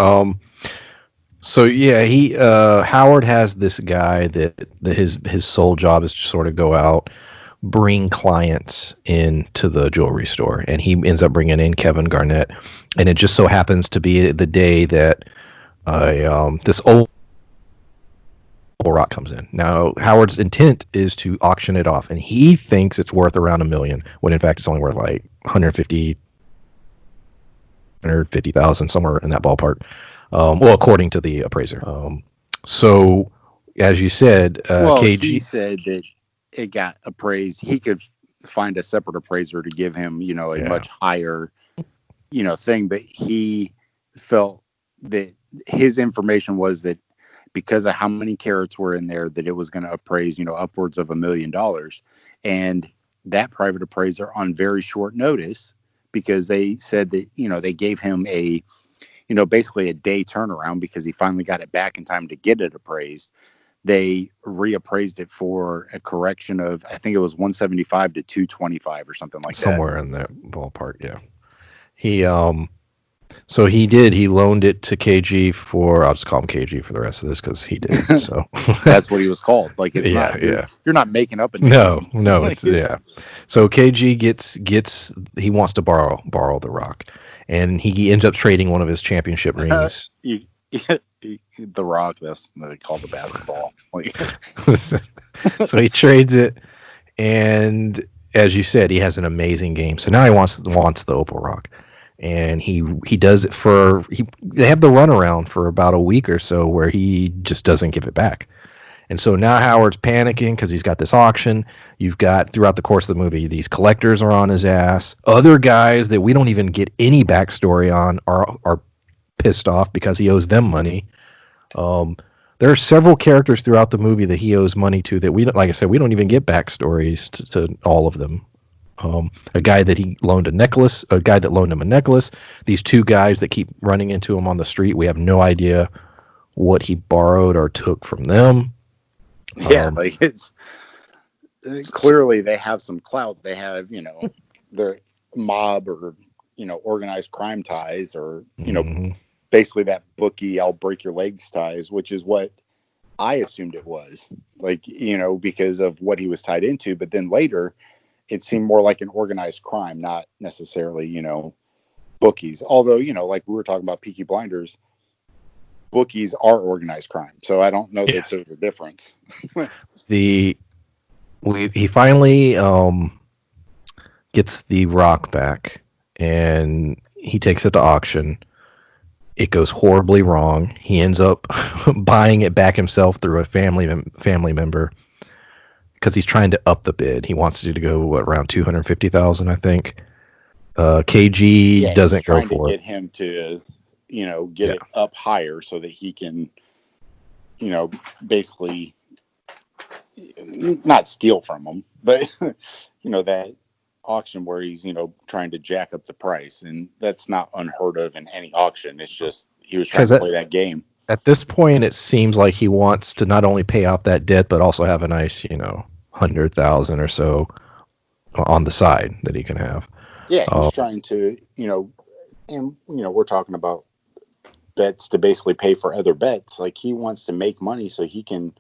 So yeah, he Howard has this guy that his sole job is to sort of go out, bring clients into the jewelry store, and he ends up bringing in Kevin Garnett, and it just so happens to be the day that this old rock comes in. Now Howard's intent is to auction it off, and he thinks it's worth around $1 million, when in fact it's only worth like 150,000, somewhere in that ballpark. Well, according to the appraiser. So, as you said, Well, he KG said that it got appraised. He could find a separate appraiser to give him, a yeah, much higher, thing. But he felt that his information was that because of how many carats were in there, that it was going to appraise, upwards of $1 million. And that private appraiser on very short notice, because they said that, they gave him basically a day turnaround because he finally got it back in time to get it appraised. They reappraised it for a correction of, I think it was 175 to 225 or something like that. somewhere in that ballpark. Yeah, he so he did. He loaned it to KG for. I'll just call him KG for the rest of this because he did. So That's what he was called. Like, it's yeah, not, yeah. you're not making up a No, name. no, Like, it's yeah. So KG gets he wants to borrow the rock, and he ends up trading one of his championship rings. you, the Rock, that's what they call the basketball. Like, So he trades it, and as you said, he has an amazing game. So now he wants the Opal Rock, and he does it for they have the runaround for about a week or so where he just doesn't give it back. And so now Howard's panicking because he's got this auction. You've got throughout the course of the movie, these collectors are on his ass. Other guys that we don't even get any backstory on are pissed off because he owes them money. Um, there are several characters throughout the movie that he owes money to that we don't, like I said, we don't even get backstories to all of them. A guy that he loaned a necklace, a guy that loaned him a necklace. These two guys that keep running into him on the street. We have no idea what he borrowed or took from them. yeah, like, it's clearly they have some clout. They have, their mob or, organized crime ties, or, Mhm. basically that bookie, I'll break your legs ties, which is what I assumed it was. Like, because of what he was tied into. But then later, it seemed more like an organized crime, not necessarily, bookies. Although, like we were talking about Peaky Blinders, bookies are organized crime. So I don't know that Yes. there's a difference. The he finally gets the rock back, and he takes it to auction. It goes horribly wrong. He ends up buying it back himself through a family member because he's trying to up the bid. He wants it to go around 250,000, I think. KG Yeah, he's doesn't go trying to for it. get him to, get Yeah, it up higher so that he can, basically not steal from him, but that auction where he's, trying to jack up the price. And that's not unheard of in any auction. It's just he was trying because to play that game. at this point, it seems like he wants to not only pay off that debt, but also have a nice, 100,000 or so on the side that he can have. Yeah, he's Uh, trying to, and we're talking about bets to basically pay for other bets. Like, he wants to make money so he can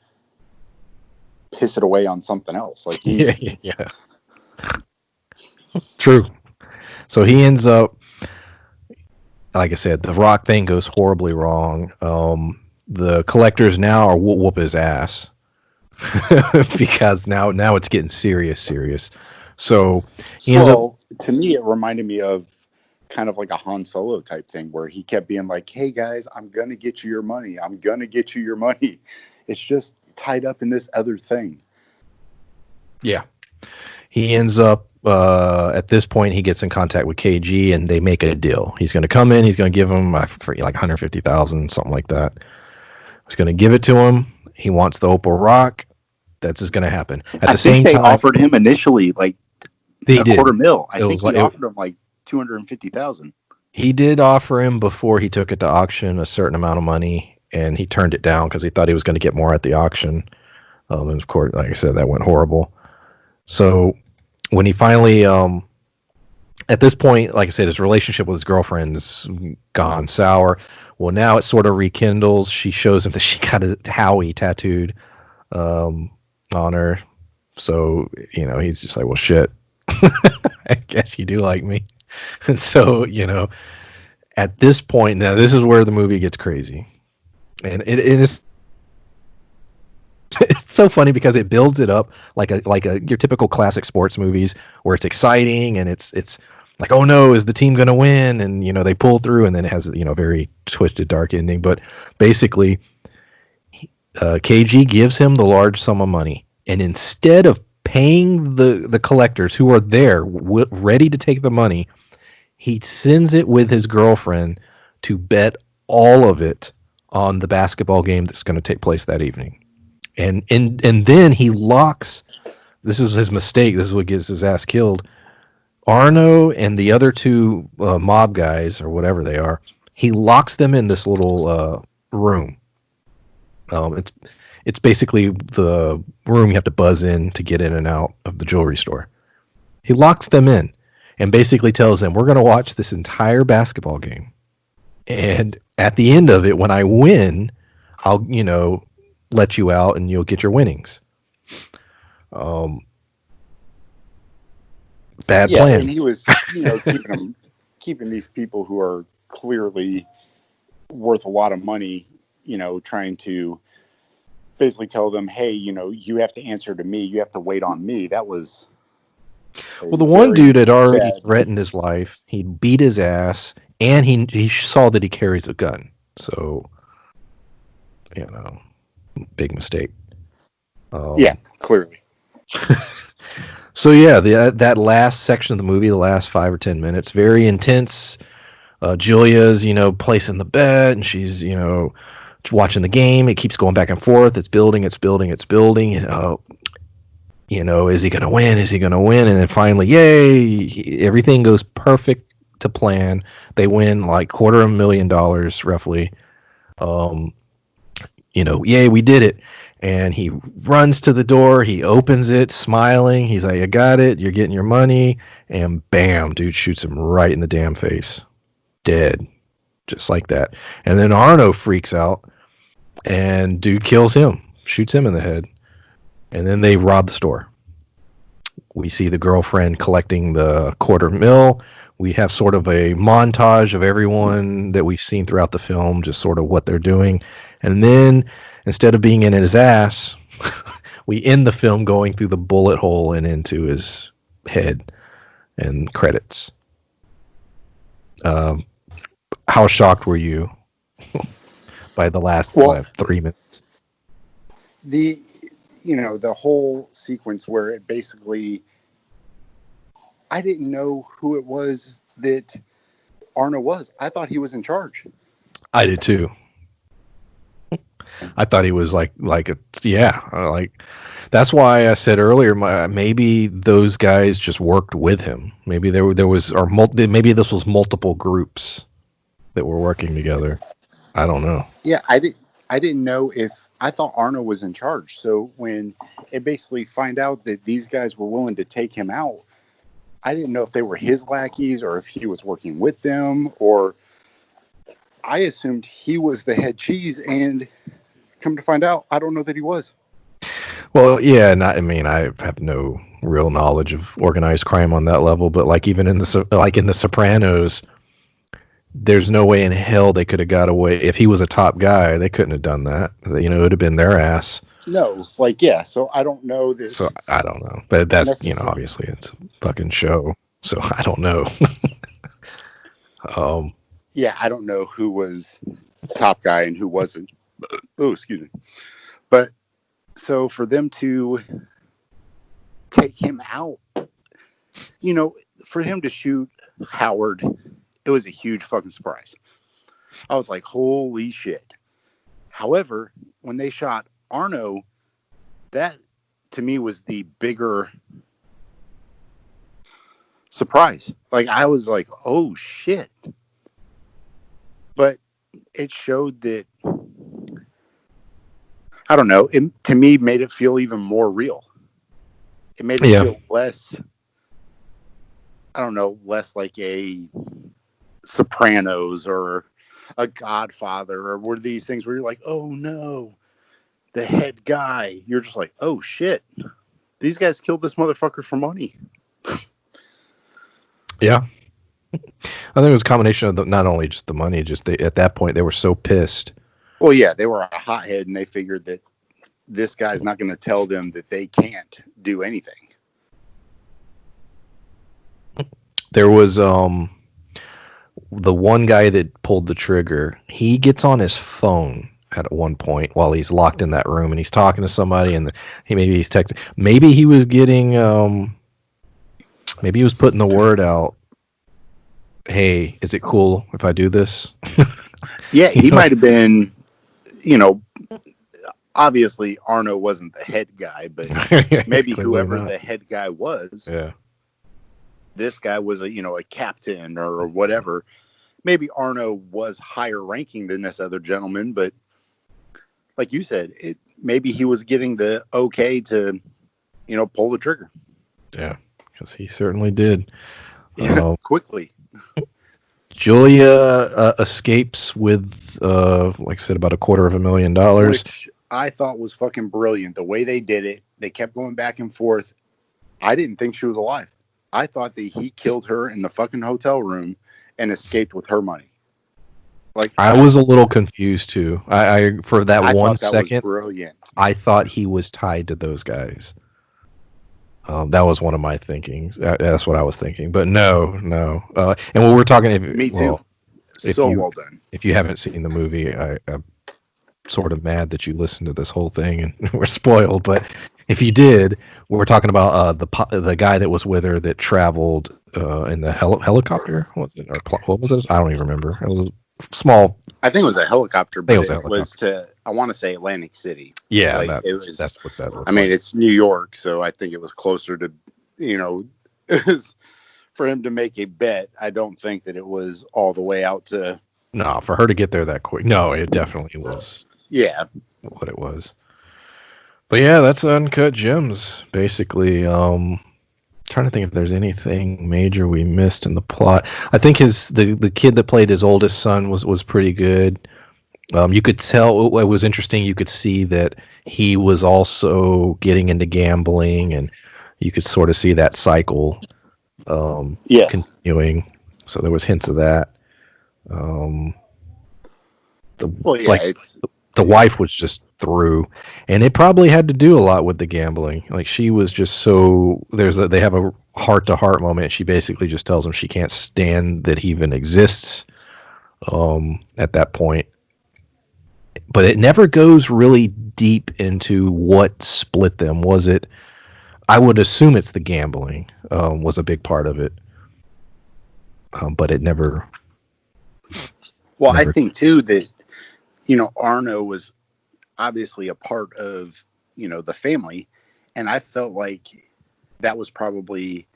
piss it away on something else. Like, yeah, he's yeah, yeah. True. So he ends up, like I said, the rock thing goes horribly wrong. The collectors now are whoop his ass because now it's getting serious. So he ends up, well, to me, it reminded me of kind of like a Han Solo type thing where he kept being like, "Hey guys, I'm gonna get you your money. I'm gonna get you your money. It's just tied up in this other thing." yeah, he ends up at this point he gets in contact with KG and they make a deal. He's going to come in. He's going to give him for like 150,000, something like that. He's going to give it to him. He wants the Opal Rock. That's just going to happen. At I the think same they time, offered him initially like they a did. quarter mil. I It think was he like offered him like 250,000. he did offer him before he took it to auction a certain amount of money, and he turned it down because he thought he was going to get more at the auction. And of course, like I said, that went horrible. So when he finally, at this point, like I said, his relationship with his girlfriend's gone sour. Well, now it sort of rekindles. She shows him that she got a Howie tattooed on her. So, he's just like, well, shit. I guess you do like me. And so, at this point, now this is where the movie gets crazy. And it is it's so funny because it builds it up like a your typical classic sports movies where it's exciting and it's like, oh no, is the team going to win? And they pull through, and then it has a very twisted dark ending. But basically, KG gives him the large sum of money, and instead of paying the collectors who are there ready to take the money, he sends it with his girlfriend to bet all of it on the basketball game that's going to take place that evening. And then he locks. This is his mistake. This is what gets his ass killed. Arno and the other two mob guys or whatever they are. He locks them in this little room. It's basically the room you have to buzz in to get in and out of the jewelry store. He locks them in and basically tells them, "We're going to watch this entire basketball game, and at the end of it, when I win, I'll let you out and you'll get your winnings." Um, Bad Yeah, plan. and he was, keeping these people who are clearly worth a lot of money, trying to basically tell them, hey, you have to answer to me, you have to wait on me. That was Well, a the one very dude had already bad. threatened his life. He beat his ass, and he saw that he carries a gun. So, you know, big mistake. Yeah, clearly. So yeah, that last section of the movie, the last 5 or 10 minutes, very intense. Julia's placing the bet, and she's watching the game. It keeps going back and forth. It's building. It's building. It's building. Is he going to win? Is he going to win? And then finally, yay! Everything goes perfect to plan. They win like $250,000 roughly. Um, yay, we did it. And he runs to the door. He opens it, smiling. He's like, "I got it. You're getting your money." And bam, dude shoots him right in the damn face. Dead. Just like that. And then Arno freaks out, and dude kills him, shoots him in the head. And then they rob the store. We see the girlfriend collecting the $250,000. We have sort of a montage of everyone that we've seen throughout the film, just sort of what they're doing. And then instead of being in his ass, we end the film going through the bullet hole and into his head and credits. Um, how shocked were you by the last Well, 3 minutes? the the whole sequence where it basically, I didn't know who it was that Arno was. I thought he was in charge. I did too. I thought he was like that's why I said earlier, maybe those guys just worked with him. Maybe there was or maybe this was multiple groups that were working together. I don't know. Yeah, I didn't know if I thought Arno was in charge. So when it basically find out that these guys were willing to take him out, I didn't know if they were his lackeys or if he was working with them, or I assumed he was the head cheese, and come to find out, I don't know that he was. Well, yeah, I mean, I have no real knowledge of organized crime on that level, but like even in the Sopranos, there's no way in hell they could have got away. If he was a top guy, they couldn't have done that. It would have been their ass. No, yeah. So I don't know that So I don't know, but that's necessarily. obviously it's a fucking show. So I don't know. um, Yeah, I don't know who was top guy and who wasn't. Oh, excuse me. But so for them to take him out, for him to shoot Howard, it was a huge fucking surprise. I was like, holy shit. However, when they shot Arno, that to me was the bigger surprise. Like, I was like, oh shit. But it showed that, I don't know, it to me made it feel even more real. It made it yeah, feel less, I don't know, less like a Sopranos or a Godfather, or were these things where you're like, oh no, the head guy? You're just like, oh shit, these guys killed this motherfucker for money. Yeah. I think it was a combination of not only just the money, just at that point they were so pissed. Well, yeah, they were a hothead, and they figured that this guy's not going to tell them that they can't do anything. There was the one guy that pulled the trigger. He gets on his phone at one point while he's locked in that room and he's talking to somebody, and he's texting. Maybe he was getting maybe he was putting the word out. Hey, is it cool if I do this? Yeah, he might have been, obviously Arno wasn't the head guy, but maybe whoever the head guy was, yeah, this guy was a captain or whatever. Maybe Arno was higher ranking than this other gentleman, but like you said, maybe he was getting the okay to, pull the trigger. Yeah, because he certainly did. Quickly. Julia escapes with, like I said, about $250,000. Which I thought was fucking brilliant. The way they did it, they kept going back and forth. I didn't think she was alive. I thought that he killed her in the fucking hotel room and escaped with her money. Like, I was a little confused too. I for that I 1 thought that second, was brilliant. I thought he was tied to those guys. That was one of my thinkings. That's what I was thinking. But no. And when we're talking, Me too. Well done. If you haven't seen the movie, I'm sort of mad that you listened to this whole thing and we're spoiled. But if you did, we're talking about the guy that was with her that traveled in the helicopter. What was it? Or what was it? I don't even remember. It was small. I think it was a helicopter, but it was to, I want to say, Atlantic City. Yeah, that's what that was. I mean, it's New York, so I think it was closer to, for him to make a bet. I don't think that it was all the way out to. No, for her to get there that quick. No, it definitely was. Yeah, what it was. But yeah, that's Uncut Gems, basically. Trying to think if there's anything major we missed in the plot. I think the kid that played his oldest son was pretty good. You could tell it was interesting. You could see that he was also getting into gambling, and you could sort of see that cycle continuing. So there was hints of that. The wife was just through, and it probably had to do a lot with the gambling. Like, she was just so they have a heart-to-heart moment. She basically just tells him she can't stand that he even exists at that point. But it never goes really deep into what split them. Was it? I would assume it's the gambling was a big part of it, but it never. Well, I think too that Arno was obviously a part of the family, and I felt like that was probably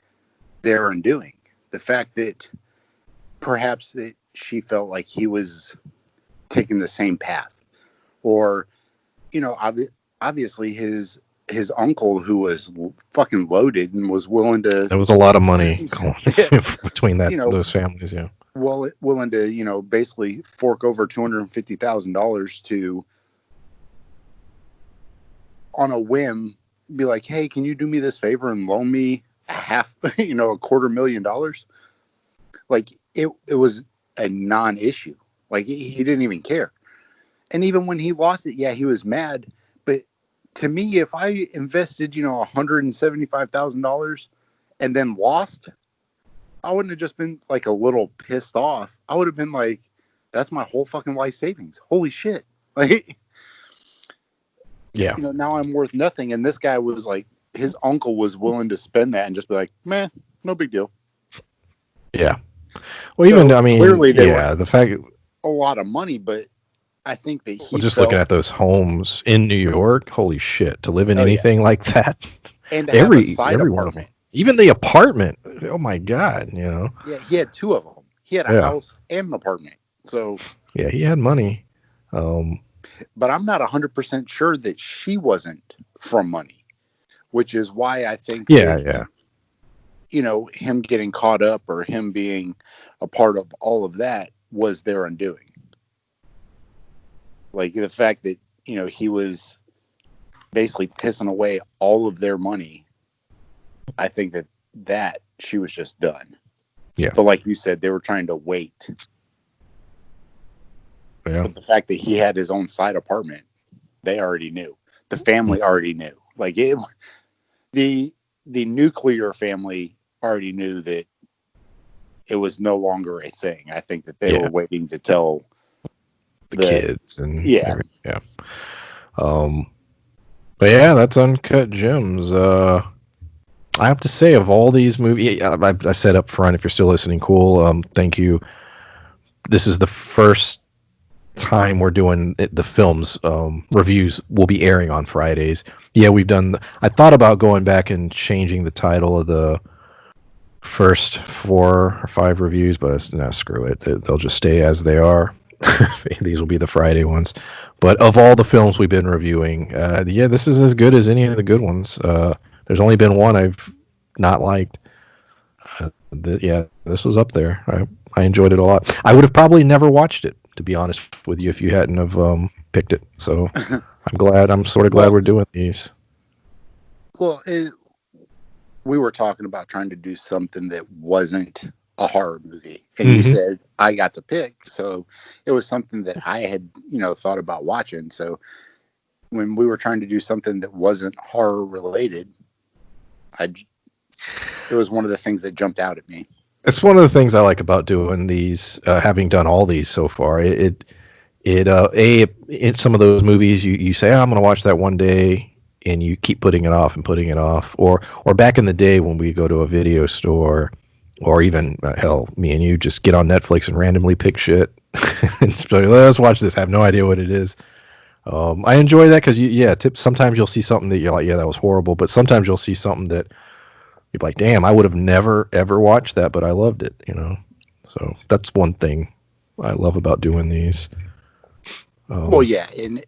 their undoing. The fact that perhaps that she felt like he was taking the same path, or obviously his uncle, who was fucking loaded and was willing to. There was a lot of money between those families, yeah. Well, willing to basically fork over $250,000 to, on a whim, be like, hey, can you do me this favor and loan me $250,000? Like, it was a non-issue. Like, he didn't even care. And even when he lost it, yeah, he was mad. But to me, if I invested, $175,000 and then lost, I wouldn't have just been like a little pissed off. I would have been like, that's my whole fucking life savings. Holy shit. Like, yeah. Now I'm worth nothing. And this guy was like, his uncle was willing to spend that and just be like, man, no big deal. Yeah. Well, even, clearly they were the fact a lot of money, but I think that he just looking at those homes in New York, holy shit, to live in anything like that. And to have a side apartment. Even the apartment. Oh my God, Yeah, he had two of them. He had a house and an apartment. So yeah, he had money. But I'm not 100% sure that she wasn't from money, which is why I think him getting caught up or him being a part of all of that was their undoing. Like the fact that, he was basically pissing away all of their money. I think that she was just done. Yeah. But like you said, they were trying to wait. Yeah. But the fact that he had his own side apartment, they already knew. The family already knew. Like the the nuclear family already knew that it was no longer a thing. I think that they were Yeah. waiting to tell The the kids and yeah. everything. Yeah. Um, but yeah, that's Uncut Gems. I have to say, of all these movies, I said up front, if you're still listening, cool. Thank you. This is the first time we're doing the films reviews will be airing on Fridays. Yeah, we've done. I thought about going back and changing the title of the first 4 or 5 reviews, but no, screw it. They'll just stay as they are. These will be the Friday ones. But of all the films we've been reviewing, yeah, this is as good as any of the good ones. There's only been one I've not liked. Yeah, this was up there. I enjoyed it a lot. I would have probably never watched it, to be honest with you, if you hadn't have picked it. So I'm glad. I'm sort of glad Well, we're doing these. well, we were talking about trying to do something that wasn't a horror movie, and you Hmm. said I got to pick, so it was something that I had, thought about watching. So when we were trying to do something that wasn't horror related, I it was one of the things that jumped out at me. It's one of the things I like about doing these, having done all these so far. In some of those movies, you say, oh, I'm going to watch that one day, and you keep putting it off and putting it off. Or back in the day when we go to a video store, or even hell, me and you just get on Netflix and randomly pick shit and just be like, let's watch this. I have no idea what it is. I enjoy that because sometimes you'll see something that you're like, yeah, that was horrible, but sometimes you'll see something that you're like, damn, I would have never ever watched that, but I loved it. So that's one thing I love about doing these. Well, Um, yeah, and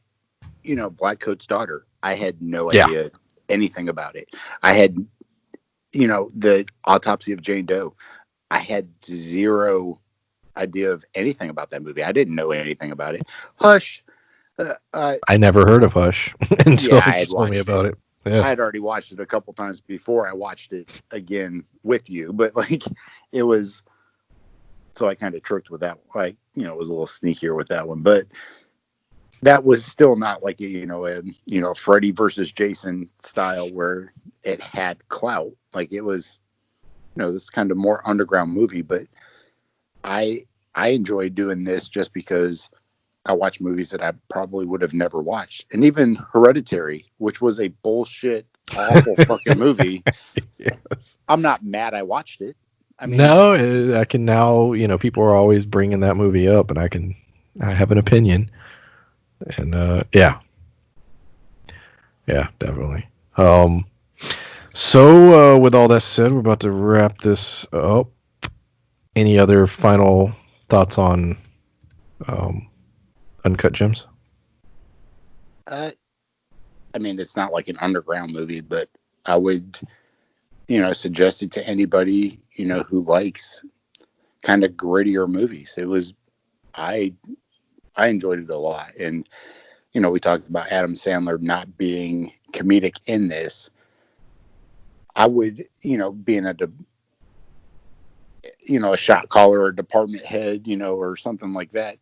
Black Coat's Daughter, I had no yeah, idea anything about it. I had, the Autopsy of Jane Doe. I had zero idea of anything about that movie. I didn't know anything about it. Hush. Uh, uh, I never heard of Hush until yeah, I you had told me watched it. about it. Yeah, I had already watched it a couple times before I watched it again with you, but like it was, so I kind of tricked with that. Like, it was a little sneakier with that one, but that was still not like Freddy versus Jason style where it had clout. Like it was, this kind of more underground movie, but I I enjoy doing this just because I watch movies that I probably would have never watched. And even Hereditary, which was a bullshit, awful fucking movie, yes. I'm not mad I watched it. I mean, No, I can now. People are always bringing that movie up, and I have an opinion, and yeah, definitely. So with all that said, we're about to wrap this up. Any other final thoughts on um, Uncut Gems? uh, I mean, it's not like an underground movie, but I would, suggest it to anybody, who likes kind of grittier movies. I, I enjoyed it a lot. And, we talked about Adam Sandler not being comedic in this. I would, being a shot caller or a department head, or something like that,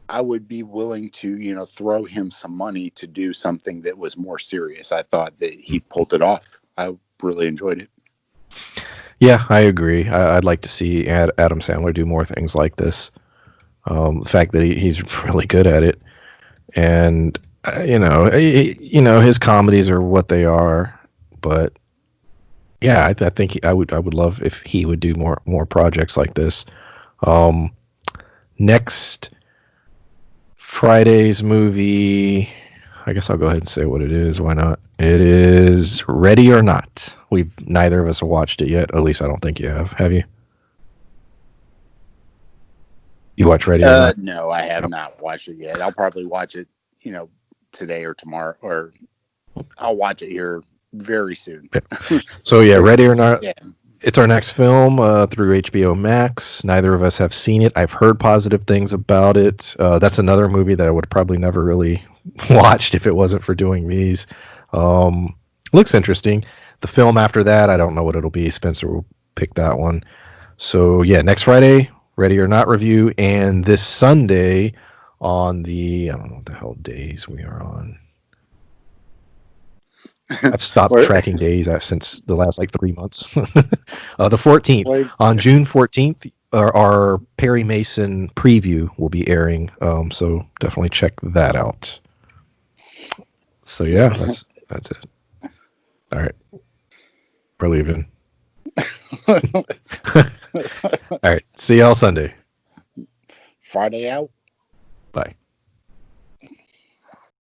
I would be willing to, throw him some money to do something that was more serious. I thought that he pulled it off. I really enjoyed it. Yeah, I agree. I'd like to see Adam Sandler do more things like this. The fact that he's really good at it, and his comedies are what they are. But yeah, I think I would love if he would do more projects like this. Um, Next Friday's movie, I guess I'll go ahead and say what it is. Why not? It is Ready or Not. We've neither of us have watched it yet. At least I don't think you have. Have you? You watch Ready or Not? No, I have No. not watched it yet. I'll probably watch it, today or tomorrow, or I'll watch it here very soon. Yeah. So yeah, Ready Because or Not. yeah, It's our next film through HBO Max. Neither of us have seen it. I've heard positive things about it. That's another movie that I would probably never really watched if it wasn't for doing these. Um, Looks interesting. The film after that, I don't know what it'll be. Spencer will pick that one. So yeah, next Friday, Ready or Not review, and this Sunday on I don't know what the hell days we are on. I've stopped Or tracking days since the last like 3 months. The 14th, like, on June 14th, our Perry Mason preview will be airing. So definitely check that out. So yeah, that's it. All right, we're leaving. All right, see y'all Sunday. Friday out. Bye.